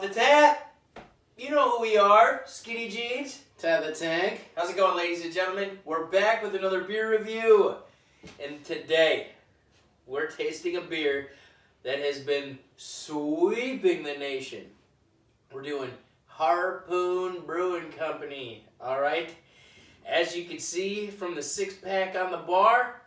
off the tap. You know who we are, Skinny Jeans. Tab the Tank. How's it going, ladies and gentlemen? We're back with another beer review. And today, we're tasting a beer that has been sweeping the nation. We're doing Harpoon Brewing Company, all right? As you can see from the six-pack on the bar,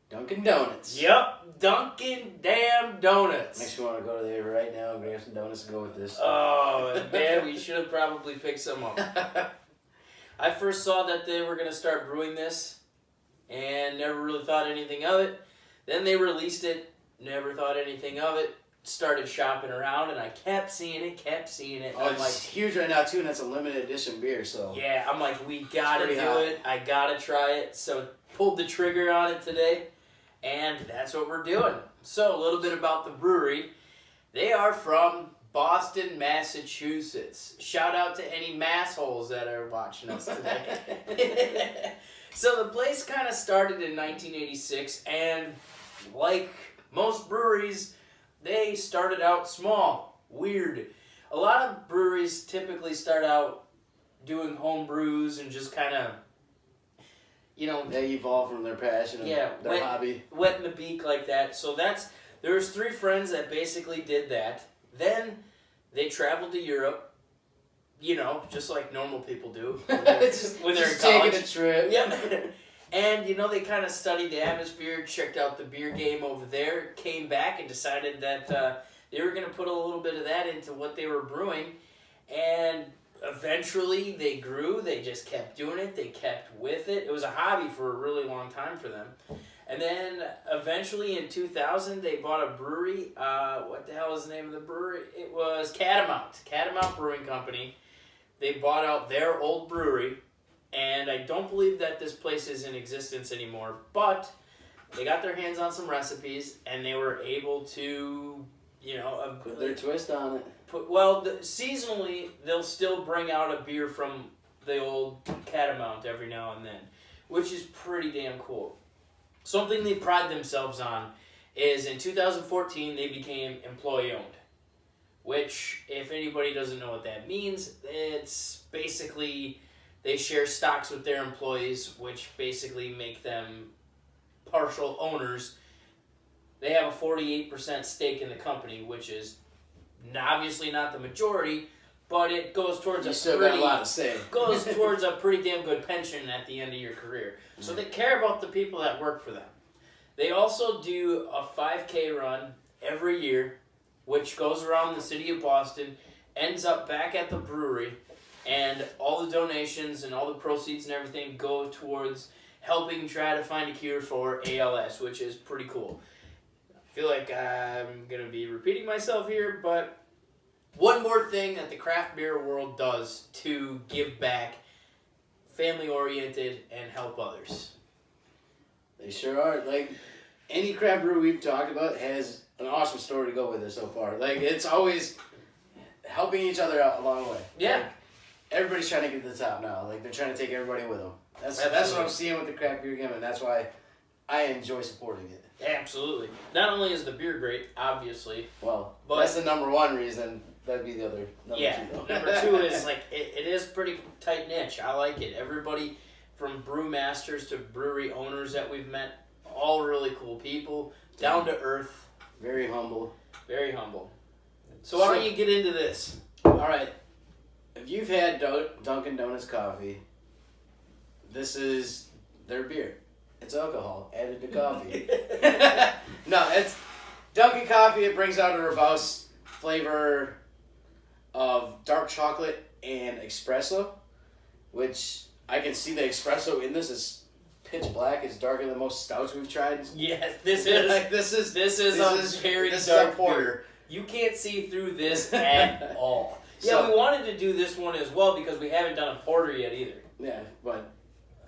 Dunkin' Donuts. yep, Dunkin' damn Donuts. Makes me want to go there right now and grab some donuts and go with this. Oh, man, we should have probably picked some up. I first saw that they were going to start brewing this and never really thought anything of it. Then they released it, never thought anything of it. Started shopping around and I kept seeing it. Oh, I'm it's like, huge right now too, and that's a limited edition beer, so. yeah, I'm like, we gotta do pretty hot. it. I gotta try it. So pulled the trigger on it today, and that's what we're doing. So a little bit about the brewery. They are from Boston, Massachusetts. Shout out to any massholes that are watching us today. So the place kind of started in 1986, and like most breweries, they started out small. Weird. A lot of breweries typically start out doing home brews and just kind of, you know, They evolve from their passion and their hobby. wet in the beak like that. So there's three friends that basically did that. Then they traveled to Europe, you know, just like normal people do when they're in college. Taking a trip. Yep. And, you know, they kind of studied the atmosphere, checked out the beer game over there, came back and decided that they were going to put a little bit of that into what they were brewing. And eventually they grew. They just kept doing it. They kept with it. It was a hobby for a really long time for them. And then eventually in 2000, they bought a brewery. What the hell is the name of the brewery? It was Catamount Brewing Company. They bought out their old brewery. And I don't believe that this place is in existence anymore, but they got their hands on some recipes, and they were able to, you know, Put their twist on it. Seasonally, they'll still bring out a beer from the old Catamount every now and then, which is pretty damn cool. Something they pride themselves on is in 2014, they became employee-owned, which, if anybody doesn't know what that means, it's basically they share stocks with their employees, which basically make them partial owners. They have a 48% stake in the company, which is obviously not the majority, but it goes towards got a lot to say. goes towards a pretty damn good pension at the end of your career. So they care about the people that work for them. They also do a 5K run every year, which goes around the city of Boston, ends up back at the brewery, and all the donations and all the proceeds and everything go towards helping try to find a cure for ALS, which is pretty cool. I feel like I'm going to be repeating myself here, but one more thing that the craft beer world does to give back, family-oriented, and help others. They sure are. Like, any craft brew we've talked about has an awesome story to go with it so far. Like, it's always helping each other out along the way. Yeah. Like, everybody's trying to get to the top now. Like, they're trying to take everybody with them. That's what I'm seeing with the craft beer game, and that's why I enjoy supporting it. Absolutely. Not only is the beer great, obviously. Well, but that's the number one reason. That'd be the other number two, though. Number two is, like, it is pretty tight niche. I like it. Everybody from brewmasters to brewery owners that we've met, all really cool people, down to earth. Very humble. Very humble. So why don't you get into this? All right. If you've had Dunkin' Donuts coffee, this is their beer. It's alcohol added to coffee. No, it's Dunkin' coffee. It brings out a robust flavor of dark chocolate and espresso, which I can see the espresso in this is pitch black. It's darker than most stouts we've tried. Yes, this is a very dark porter. You can't see through this at all. Yeah, we wanted to do this one as well because we haven't done a porter yet either. Yeah, but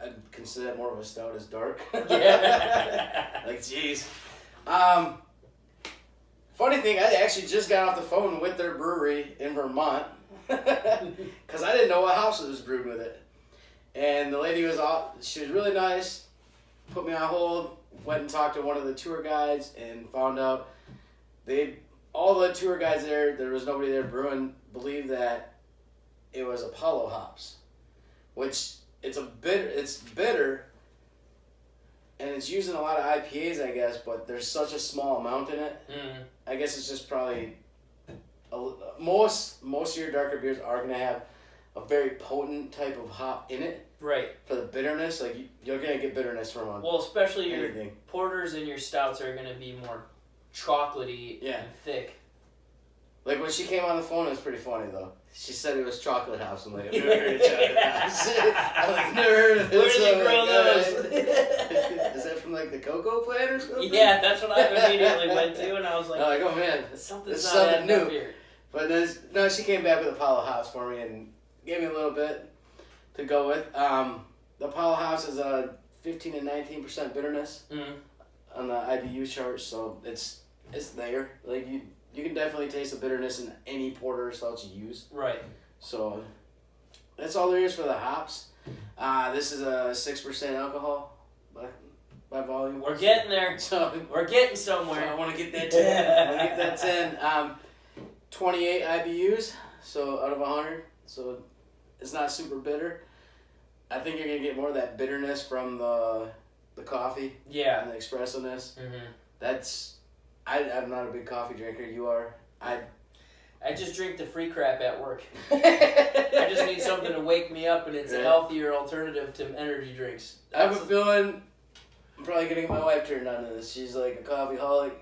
I'd consider that more of a stout as dark. Yeah. Like, jeez. Funny thing, I actually just got off the phone with their brewery in Vermont because I didn't know what house it was brewed with it. And the lady she was really nice, put me on hold, went and talked to one of the tour guides and found out they all the tour guides there was nobody there brewing, believed that it was Apollo hops, which it's bitter, and it's used in a lot of IPAs, I guess, but there's such a small amount in it. Mm. I guess it's just probably most of your darker beers are gonna have a very potent type of hop in it. Right. For the bitterness, like you're gonna get bitterness from a Well, especially anything. your porters and your stouts are going to be more chocolatey and thick. Like when she came on the phone, it was pretty funny though. She said it was chocolate house. I'm like, I've never heard of chocolate house. I'm like, never heard of Where this. do they grow those? Is that from like the cocoa plant or something? Yeah, that's what I immediately went to, and I was like, I'm like, oh man, something's it's not something adding up new. here. But then, no, she came back with Apollo hops for me and gave me a little bit to go with. The Apollo house is a 15 and 19% bitterness on the IBU chart, so it's there. Like you can definitely taste the bitterness in any porter or stout you use. Right. So that's all there is for the hops. This is a 6% alcohol by volume. We're getting there. So We're getting so somewhere. I want to get that 10. I want to get that 10. 28 IBUs, so out of 100. So it's not super bitter. I think you're gonna get more of that bitterness from the coffee. Yeah. And the espresso-ness. Mm-hmm. That's I'm not a big coffee drinker. You are. I just drink the free crap at work. I just need something to wake me up, and it's a healthier alternative to energy drinks. I have a feeling I'm probably gonna get my wife turned on to this. She's like a coffeeholic,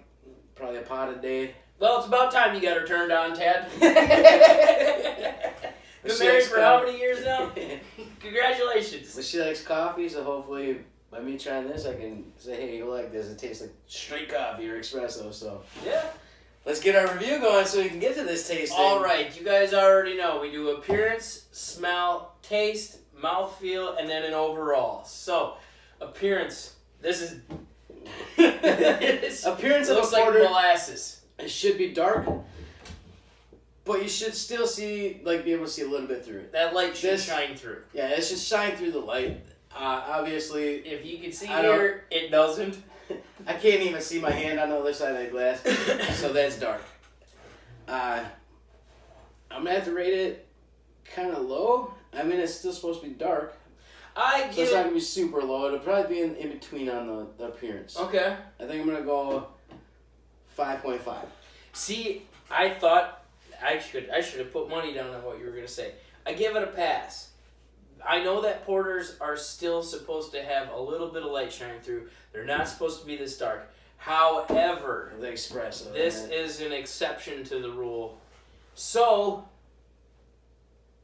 probably a pot a day. Well, it's about time you got her turned on, Tad. Been married for how many years now? Congratulations. But she likes coffee, so hopefully by me trying this, I can say, hey, you like this? It tastes like straight coffee or espresso. So yeah. Let's get our review going so we can get to this tasting. All right, you guys already know we do appearance, smell, taste, mouthfeel, and then an overall. So, appearance. This is appearance of looks a like porter. molasses. It should be dark, but you should still be able to see a little bit through it. That light should shine through. Yeah, it should shine through the light. Obviously, if you can see here, it doesn't. I can't even see my hand on the other side of the glass, so that's dark. I'm gonna have to rate it kind of low. I mean, it's still supposed to be dark. So it's not gonna be super low. It'll probably be in between on the appearance. Okay. I think I'm gonna go 5.5. See, I thought I should have put money down on what you were gonna say. I give it a pass. I know that porters are still supposed to have a little bit of light shine through. They're not supposed to be this dark. However, the espresso. This is an exception to the rule. So,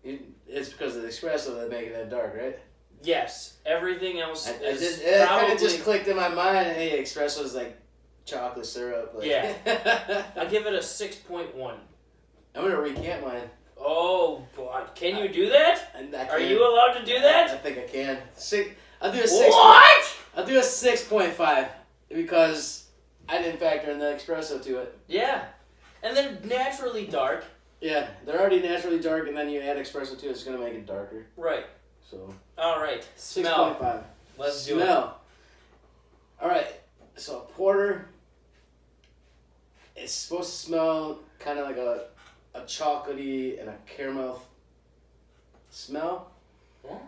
it's because of the espresso that make it that dark, right? Yes. Everything else is it probably... kind of just clicked in my mind. Hey, espresso is like chocolate syrup. Like. Yeah. I give it a 6.1. I'm gonna recant mine. Oh, boy. Can you do that? Are you allowed to do that? I think I can. I'll do a 6. What? I'll do a 6.5 because I didn't factor in the espresso to it. Yeah. And they're naturally dark. Yeah, they're already naturally dark, and then you add espresso to it, it's going to make it darker. Right. So. All right. Smell. 6.5. Let's do it. Smell. All right. So, porter, it's supposed to smell kind of like a chocolatey and a caramel smell. What?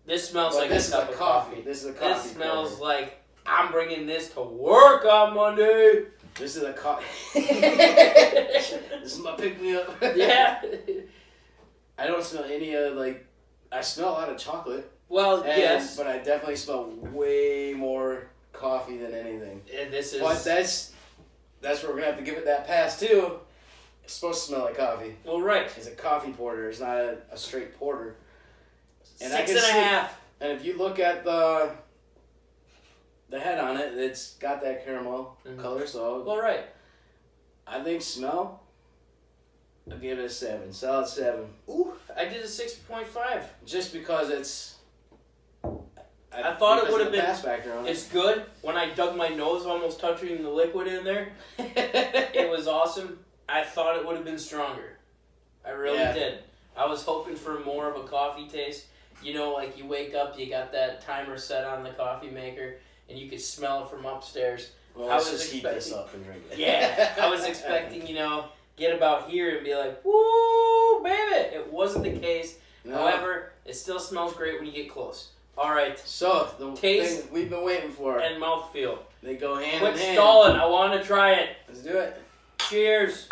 This smells like a cup of coffee. This is a coffee. This smells like I'm bringing this to work on Monday. This is a coffee. This is my pick-me-up. Yeah. I don't smell any I smell a lot of chocolate. Well, yes. But I definitely smell way more coffee than anything. And this is... But that's where we're going to have to give it that pass, too. It's supposed to smell like coffee. Well, right. It's a coffee porter. It's not a straight porter. And 6.5. And if you look at the head on it, it's got that caramel color. So, well, right. I think smell. I'll give it a 7. Solid 7. Ooh, I did a 6.5. Just because it's. I thought it would have been. Pass factor on it. It's good. When I dug my nose, almost touching the liquid in there, it was awesome. I thought it would have been stronger. I really did. I was hoping for more of a coffee taste. You know, you wake up, you got that timer set on the coffee maker, and you could smell it from upstairs. Well, I let's was just heat this up and drink it. Yeah, I was expecting, get about here and be like, woo, baby. It wasn't the case. No. However, it still smells great when you get close. All right. So, the Taste thing we've been waiting for. And mouthfeel. They go hand Quit in hand. stalling. I want to try it. Let's do it. Cheers.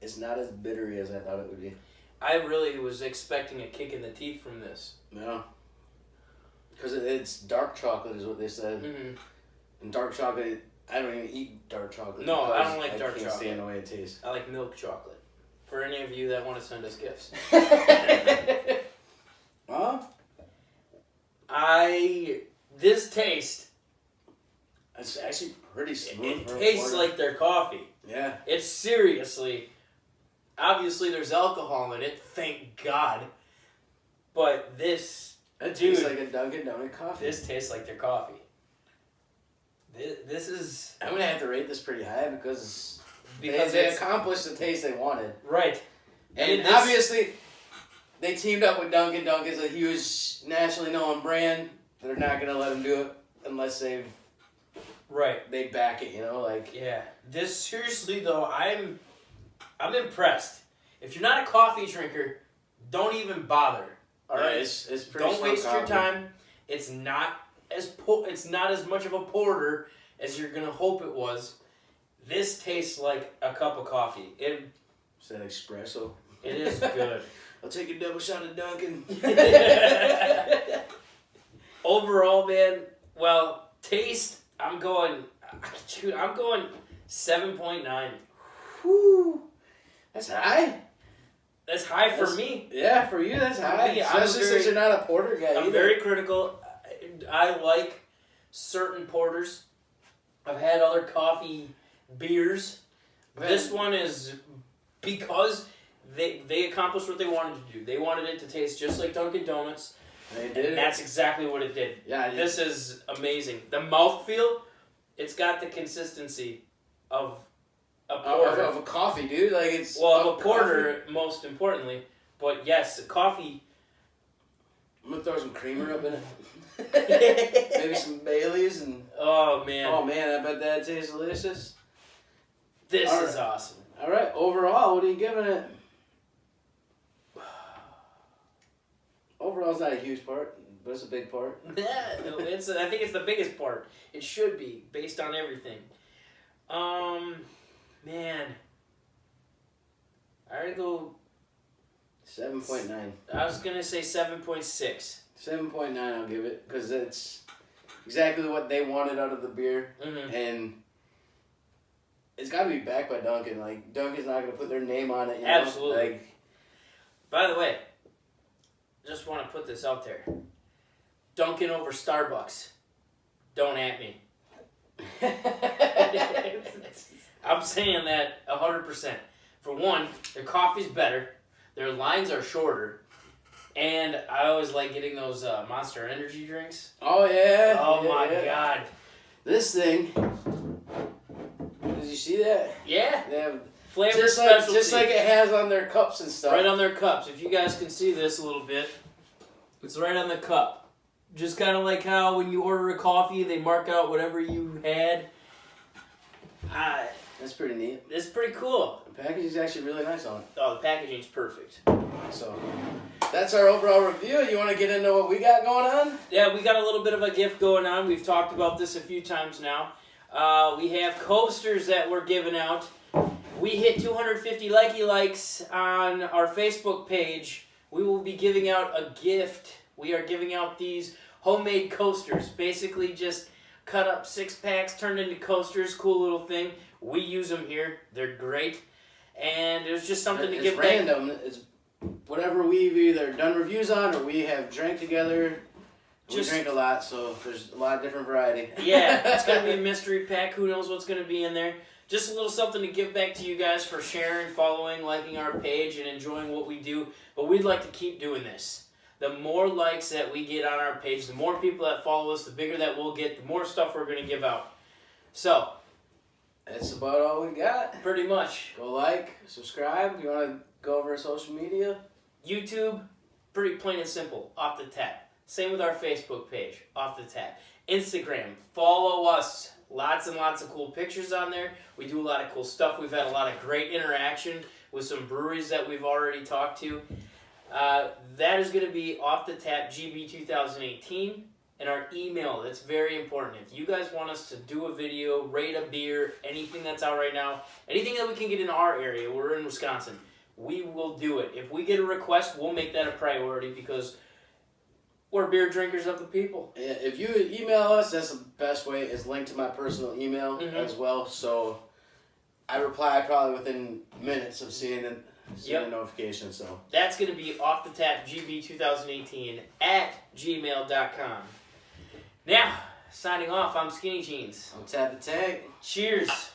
It's not as bittery as I thought it would be. I really was expecting a kick in the teeth from this. No. Because it's dark chocolate is what they said. Mm-hmm. And dark chocolate, I don't even eat dark chocolate. No, I don't like dark I can't chocolate. stand the way it tastes. I like milk chocolate. For any of you that want to send us gifts. Huh? This taste, It's actually pretty smooth. it for a tastes porter. like their coffee. Yeah. It's seriously, obviously there's alcohol in it, thank God. But this, It dude, tastes like a Dunkin' Donut coffee. this tastes like their coffee. This is... I'm going to have to rate this pretty high because they it's... accomplished the taste they wanted. Right. And this- obviously, they teamed up with Dunkin'. Dunkin's a huge nationally known brand. They're not going to let them do it unless they back it, Yeah. This, seriously though, I'm impressed. If you're not a coffee drinker, don't even bother. All right? It's pretty Don't strong waste your coffee. time. It's not as much of a porter as you're gonna hope it was. This tastes like a cup of coffee. It Is that espresso? is good. I'll take a double shot of Dunkin'. Overall, man. Well, taste. I'm going 7.9. Whew. That's high. That's high for me. Yeah, for you, that's high. me, I'm Especially very- since you're not a porter guy I'm either. very critical. I like certain porters. I've had other coffee beers. Man. This one is because they accomplished what they wanted to do. They wanted it to taste just like Dunkin' Donuts. They did And it. that's exactly what it did. Yeah, This is amazing. The mouthfeel, it's got the consistency of a porter. of a coffee, dude. Like it's Well, of a porter, most importantly. But yes, the coffee. I'm gonna throw some creamer up in it. Maybe some Baileys and. Oh, man. Oh man, I bet that tastes delicious. This All is right. awesome. All right, overall, what are you giving it? Overall's not a huge part, but it's a big part. Yeah, I think it's the biggest part. It should be, based on everything. Man. I would go... 7.9. I was going to say 7.6. 7.9 I'll give it, because it's exactly what they wanted out of the beer, Mm-hmm. and it's got to be backed by Dunkin'. Like, Dunkin's not going to put their name on it, you know? Absolutely. Like, By the way, just want to put this out there. Dunkin' over Starbucks. Don't at me. I'm saying that 100%. For one, their coffee's better, their lines are shorter, and I always like getting those Monster Energy drinks. Oh, yeah. Oh yeah, my yeah. God. This thing, did you see that? Yeah. They have Flavor just specialty. like it has on their cups and stuff. Right on their cups. If you guys can see this a little bit, it's right on the cup. Just kind of like how when you order a coffee, they mark out whatever you had. That's pretty neat. It's pretty cool. The package is actually really nice on it. Oh, the packaging's perfect. So, that's our overall review. You want to get into what we got going on? Yeah, we got a little bit of a gift going on. We've talked about this a few times now. We have coasters that we're giving out. We hit 250 likes on our Facebook page. We will be giving out a gift. We are giving out these homemade coasters. Basically just cut up 6-packs, turned into coasters. Cool little thing. We use them here. They're great. And it was just something to It's give back. random. It's whatever we've either done reviews on or we have drank together. We drink a lot, so there's a lot of different variety. Yeah, it's going to be a mystery pack. Who knows what's going to be in there. Just a little something to give back to you guys for sharing, following, liking our page, and enjoying what we do. But we'd like to keep doing this. The more likes that we get on our page, the more people that follow us, the bigger that we'll get, the more stuff we're going to give out. So, That's about all we got. Pretty much. Go like, subscribe. You want to go over our social media? YouTube, pretty plain and simple, Off the Tap. Same with our Facebook page, Off the Tap. Instagram, follow us. Lots and lots of cool pictures on there. We do a lot of cool stuff. We've had a lot of great interaction with some breweries that we've already talked to. That is going to be Off the Tap GB 2018. And our email, that's very important. If you guys want us to do a video, rate a beer, anything that's out right now, anything that we can get in our area, we're in Wisconsin, we will do it. If we get a request, we'll make that a priority because we're beer drinkers of the people. Yeah, if you email us, that's the best way. It's linked to my personal email as well. So I reply probably within minutes of seeing the notification. So that's going to be Off the Tap GB 2018 at gmail.com. Now, signing off, I'm Skinny Jeans. I'm Tap the Tag. Cheers.